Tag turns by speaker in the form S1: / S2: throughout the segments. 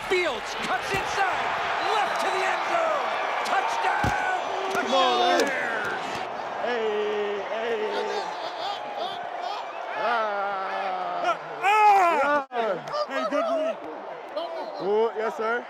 S1: Fields cuts inside, left to the end zone. Touchdown!
S2: Come on, man.
S1: Bears!
S2: Hey.
S3: Hey, good read.
S2: Oh, yes, sir.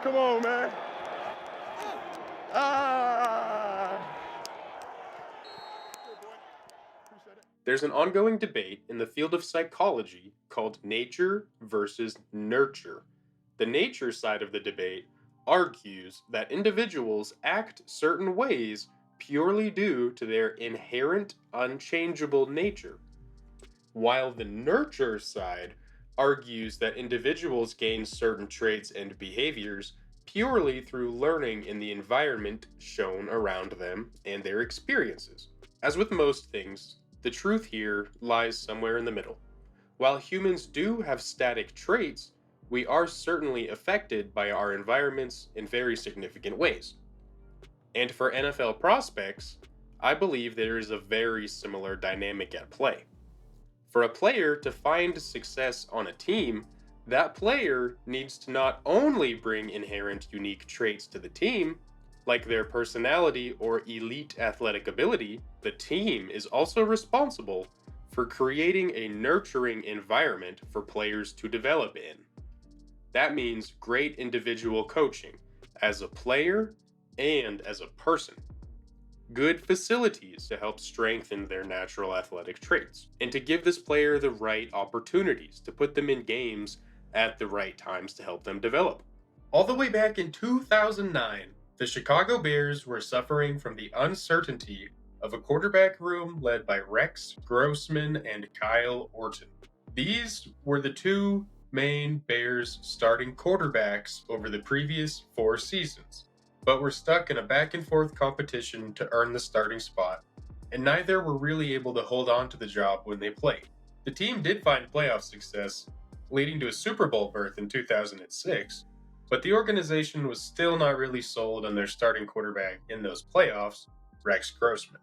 S2: Come on, man.
S4: There's an ongoing debate in the field of psychology called nature versus nurture. The nature side of the debate argues that individuals act certain ways purely due to their inherent unchangeable nature, while the nurture side argues that individuals gain certain traits and behaviors purely through learning in the environment shown around them and their experiences. As with most things, the truth here lies somewhere in the middle. While humans do have static traits, we are certainly affected by our environments in very significant ways. And for NFL prospects, I believe there is a very similar dynamic at play. For a player to find success on a team, that player needs to not only bring inherent unique traits to the team, like their personality or elite athletic ability, the team is also responsible for creating a nurturing environment for players to develop in. That means great individual coaching as a player and as a person. Good facilities to help strengthen their natural athletic traits, and to give this player the right opportunities to put them in games at the right times to help them develop. All the way back in 2009, the Chicago Bears were suffering from the uncertainty of a quarterback room led by Rex Grossman and Kyle Orton. These were the two main Bears starting quarterbacks over the previous 4 seasons, but were stuck in a back-and-forth competition to earn the starting spot, and neither were really able to hold on to the job when they played. The team did find playoff success, leading to a Super Bowl berth in 2006, but the organization was still not really sold on their starting quarterback in those playoffs, Rex Grossman,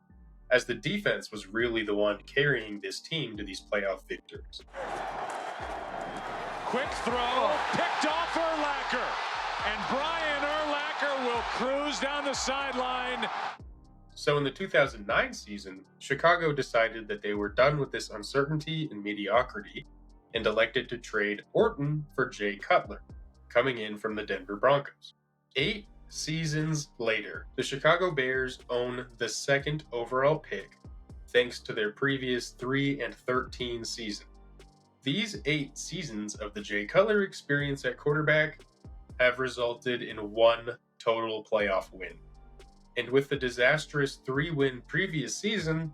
S4: as the defense was really the one carrying this team to these playoff victories.
S3: Quick throw, picked off Urlacher, and Brian Urlacher will cruise down the sideline.
S4: So in the 2009 season, Chicago decided that they were done with this uncertainty and mediocrity and elected to trade Orton for Jay Cutler, coming in from the Denver Broncos. 8 seasons later, the Chicago Bears own the 2nd overall pick, thanks to their previous 3-13 season. These 8 seasons of the Jay Cutler experience at quarterback have resulted in 1 total playoff win. And with the disastrous 3-win previous season,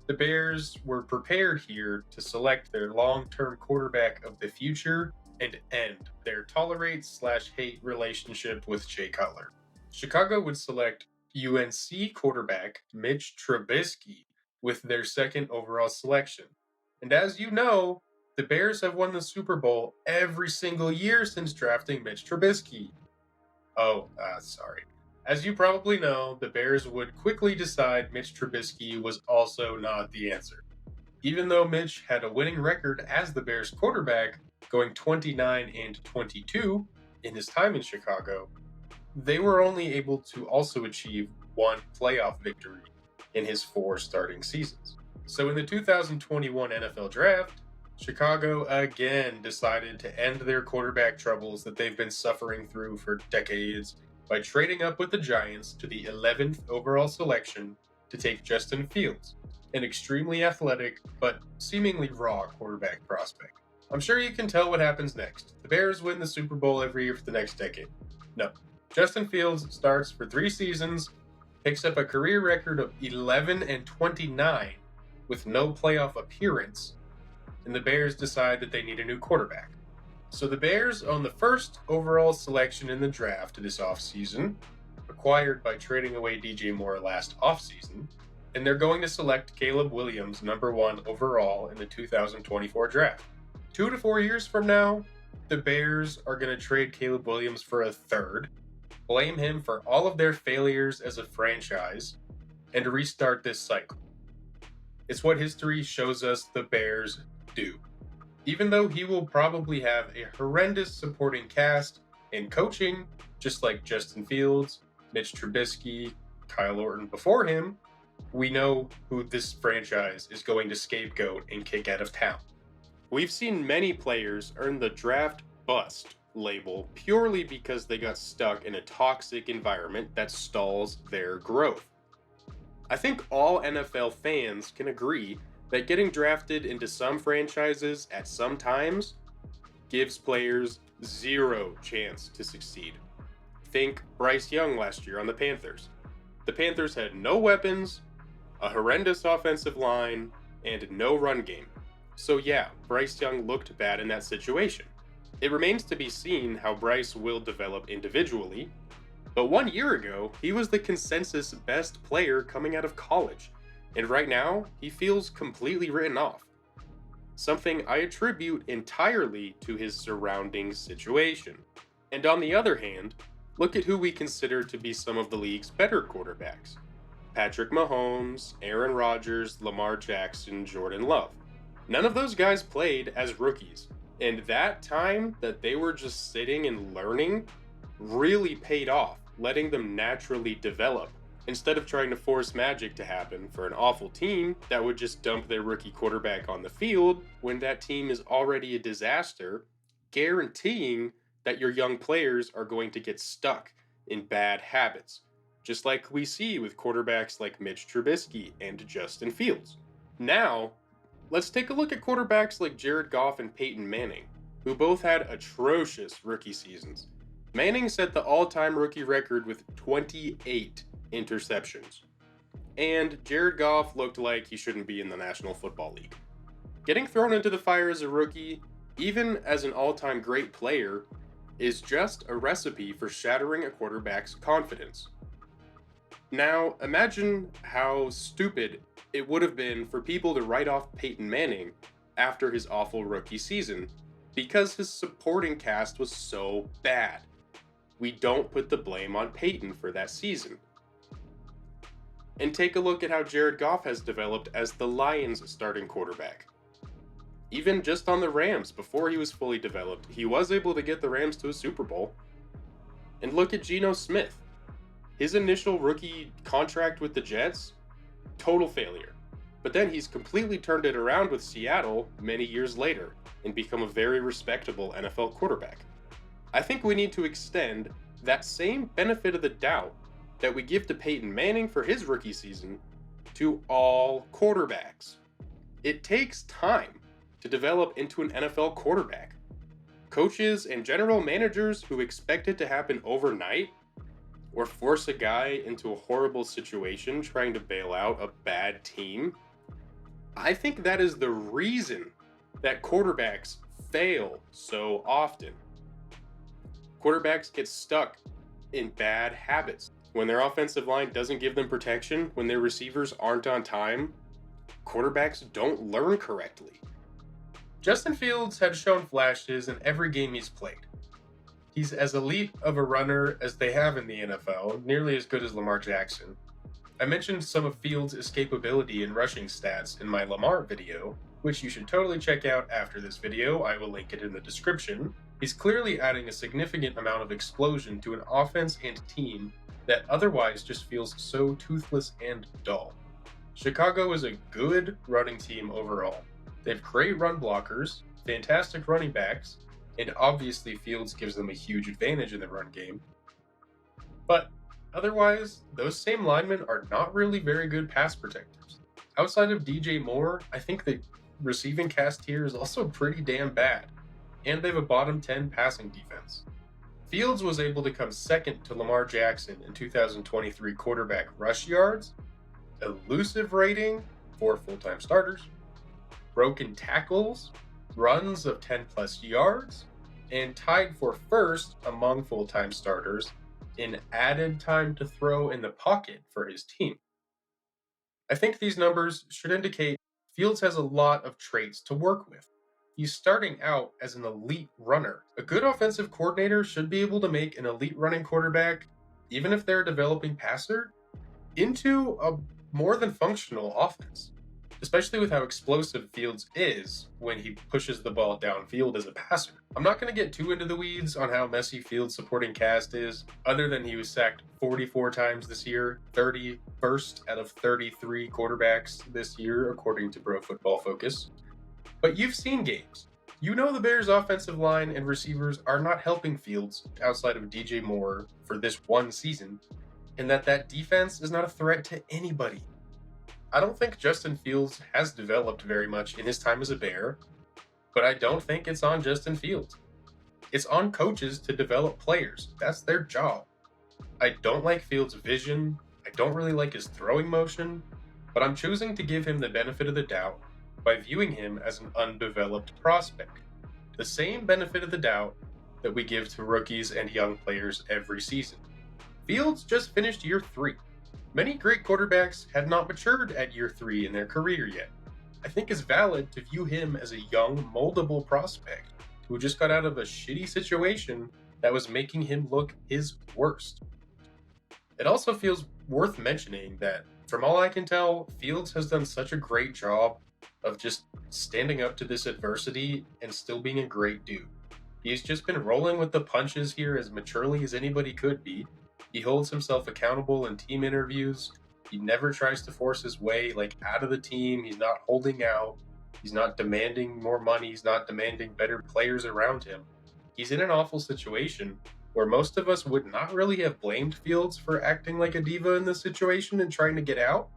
S4: the Bears were prepared here to select their long-term quarterback of the future and end their tolerate/hate relationship with Jay Cutler. Chicago would select UNC quarterback Mitch Trubisky with their 2nd overall selection. And as you know, the Bears have won the Super Bowl every single year since drafting Mitch Trubisky. Sorry. As you probably know, the Bears would quickly decide Mitch Trubisky was also not the answer. Even though Mitch had a winning record as the Bears quarterback, going 29-22 in his time in Chicago, they were only able to also achieve 1 playoff victory in his 4 starting seasons. So in the 2021 NFL Draft, Chicago again decided to end their quarterback troubles that they've been suffering through for decades by trading up with the Giants to the 11th overall selection to take Justin Fields, an extremely athletic but seemingly raw quarterback prospect. I'm sure you can tell what happens next. The Bears win the Super Bowl every year for the next decade. No. Justin Fields starts for 3 seasons, picks up a career record of 11-29 with no playoff appearance, and the Bears decide that they need a new quarterback. So the Bears own the 1st overall selection in the draft this offseason, acquired by trading away DJ Moore last offseason, and they're going to select Caleb Williams number 1 overall in the 2024 draft. 2 to 4 years from now, the Bears are going to trade Caleb Williams for a 3rd, blame him for all of their failures as a franchise, and restart this cycle. It's what history shows us the Bears do. Even though he will probably have a horrendous supporting cast and coaching, just like Justin Fields, Mitch Trubisky, Kyle Orton before him, we know who this franchise is going to scapegoat and kick out of town. We've seen many players earn the draft bust label purely because they got stuck in a toxic environment that stalls their growth. I think all NFL fans can agree that getting drafted into some franchises at some times gives players zero chance to succeed. Think Bryce Young last year on the Panthers. The Panthers had no weapons, a horrendous offensive line, and no run game. So yeah, Bryce Young looked bad in that situation. It remains to be seen how Bryce will develop individually, but 1 year ago, he was the consensus best player coming out of college, and right now, he feels completely written off. Something I attribute entirely to his surrounding situation. And on the other hand, look at who we consider to be some of the league's better quarterbacks. Patrick Mahomes, Aaron Rodgers, Lamar Jackson, Jordan Love. None of those guys played as rookies, and that time that they were just sitting and learning really paid off, letting them naturally develop, instead of trying to force magic to happen for an awful team that would just dump their rookie quarterback on the field when that team is already a disaster, guaranteeing that your young players are going to get stuck in bad habits, just like we see with quarterbacks like Mitch Trubisky and Justin Fields. Now, let's take a look at quarterbacks like Jared Goff and Peyton Manning, who both had atrocious rookie seasons. Manning set the all-time rookie record with 28 interceptions. And Jared Goff looked like he shouldn't be in the National Football League. Getting thrown into the fire as a rookie, even as an all-time great player, is just a recipe for shattering a quarterback's confidence. Now, imagine how stupid it would have been for people to write off Peyton Manning after his awful rookie season, because his supporting cast was so bad. We don't put the blame on Peyton for that season. And take a look at how Jared Goff has developed as the Lions' starting quarterback. Even just on the Rams, before he was fully developed, he was able to get the Rams to a Super Bowl. And look at Geno Smith. His initial rookie contract with the Jets, total failure. But then he's completely turned it around with Seattle many years later and become a very respectable NFL quarterback. I think we need to extend that same benefit of the doubt that we give to Peyton Manning for his rookie season to all quarterbacks. It takes time to develop into an NFL quarterback. Coaches and general managers who expect it to happen overnight or force a guy into a horrible situation trying to bail out a bad team, I think that is the reason that quarterbacks fail so often. Quarterbacks get stuck in bad habits. When their offensive line doesn't give them protection, when their receivers aren't on time, quarterbacks don't learn correctly. Justin Fields had shown flashes in every game he's played. He's as elite of a runner as they have in the NFL, nearly as good as Lamar Jackson. I mentioned some of Fields' escapability and rushing stats in my Lamar video, which you should totally check out after this video. I will link it in the description. He's clearly adding a significant amount of explosion to an offense and team that otherwise just feels so toothless and dull. Chicago is a good running team overall. They have great run blockers, fantastic running backs, and obviously Fields gives them a huge advantage in the run game. But otherwise, those same linemen are not really very good pass protectors. Outside of DJ Moore, I think the receiving cast here is also pretty damn bad, and they have a bottom 10 passing defense. Fields was able to come second to Lamar Jackson in 2023 quarterback rush yards, elusive rating for full-time starters, broken tackles, runs of 10 plus yards, and tied for first among full-time starters in added time to throw in the pocket for his team. I think these numbers should indicate Fields has a lot of traits to work with. He's starting out as an elite runner. A good offensive coordinator should be able to make an elite running quarterback, even if they're a developing passer, into a more than functional offense. especially with how explosive Fields is when he pushes the ball downfield as a passer. I'm not going to get too into the weeds on how messy Fields' supporting cast is, other than he was sacked 44 times this year, 31st out of 33 quarterbacks this year, according to Pro Football Focus. But you've seen games. You know the Bears' offensive line and receivers are not helping Fields outside of DJ Moore for this one season, and that defense is not a threat to anybody. I don't think Justin Fields has developed very much in his time as a Bear, but I don't think it's on Justin Fields. It's on coaches to develop players. That's their job. I don't like Fields' vision. I don't really like his throwing motion, but I'm choosing to give him the benefit of the doubt by viewing him as an undeveloped prospect. The same benefit of the doubt that we give to rookies and young players every season. Fields just finished year 3. Many great quarterbacks had not matured at year 3 in their career yet. I think it's valid to view him as a young, moldable prospect who just got out of a shitty situation that was making him look his worst. It also feels worth mentioning that, from all I can tell, Fields has done such a great job of just standing up to this adversity and still being a great dude. He's just been rolling with the punches here as maturely as anybody could be. He holds himself accountable in team interviews. He never tries to force his way out of the team. He's not holding out. He's not demanding more money. He's not demanding better players around him. He's in an awful situation where most of us would not really have blamed Fields for acting like a diva in this situation and trying to get out,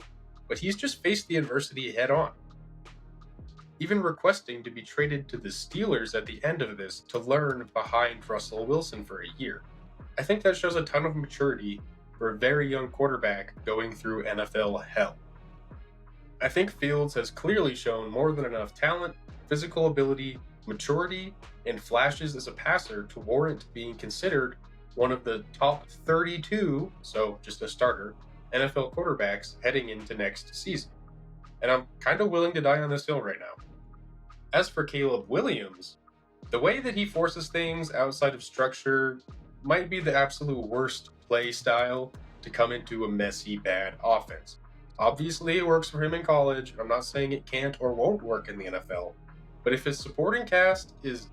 S4: but he's just faced the adversity head on. Even requesting to be traded to the Steelers at the end of this to learn behind Russell Wilson for a year. I think that shows a ton of maturity for a very young quarterback going through NFL hell. I think Fields has clearly shown more than enough talent, physical ability, maturity, and flashes as a passer to warrant being considered one of the top 32, so just a starter, NFL quarterbacks heading into next season. And I'm kind of willing to die on this hill right now. As for Caleb Williams, the way that he forces things outside of structure might be the absolute worst play style to come into a messy, bad offense. Obviously, it works for him in college. I'm not saying it can't or won't work in the NFL. But if his supporting cast is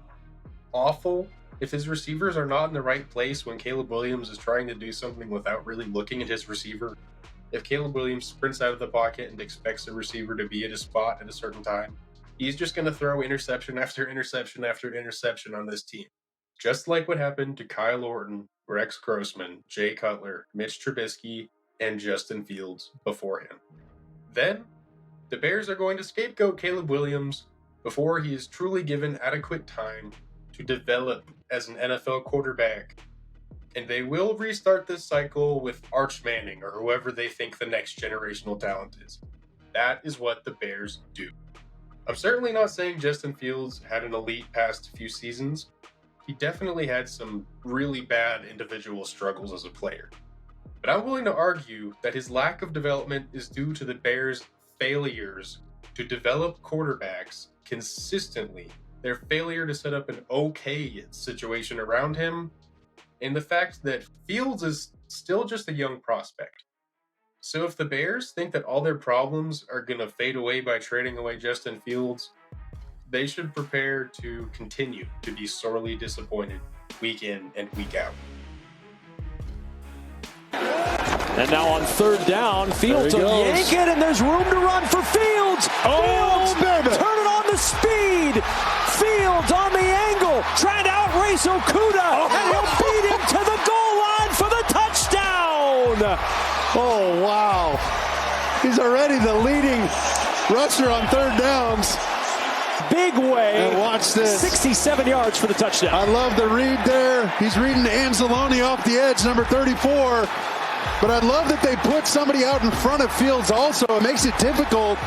S4: awful, if his receivers are not in the right place when Caleb Williams is trying to do something without really looking at his receiver, if Caleb Williams sprints out of the pocket and expects a receiver to be at a spot at a certain time, he's just going to throw interception after interception after interception on this team. Just like what happened to Kyle Orton, Rex Grossman, Jay Cutler, Mitch Trubisky, and Justin Fields before him. Then, the Bears are going to scapegoat Caleb Williams before he is truly given adequate time to develop as an NFL quarterback. And they will restart this cycle with Arch Manning or whoever they think the next generational talent is. That is what the Bears do. I'm certainly not saying Justin Fields had an elite past few seasons. He definitely had some really bad individual struggles as a player. But I'm willing to argue that his lack of development is due to the Bears' failures to develop quarterbacks consistently, their failure to set up an okay situation around him, and the fact that Fields is still just a young prospect. So if the Bears think that all their problems are going to fade away by trading away Justin Fields, they should prepare to continue to be sorely disappointed week in and week out.
S1: And now on third down, Fields will yank it, and there's room to run for Fields. Fields,
S2: baby.
S1: turn it on the speed. Fields on the angle, trying to outrace Okuda, and he'll beat him to the goal line for the touchdown.
S2: Oh, wow. He's already the leading rusher on third downs.
S1: Big way.
S2: And watch this.
S1: 67 yards for the touchdown.
S2: I love the read there. He's reading to Anzalone off the edge, number 34. But I love that they put somebody out in front of Fields also. It makes it difficult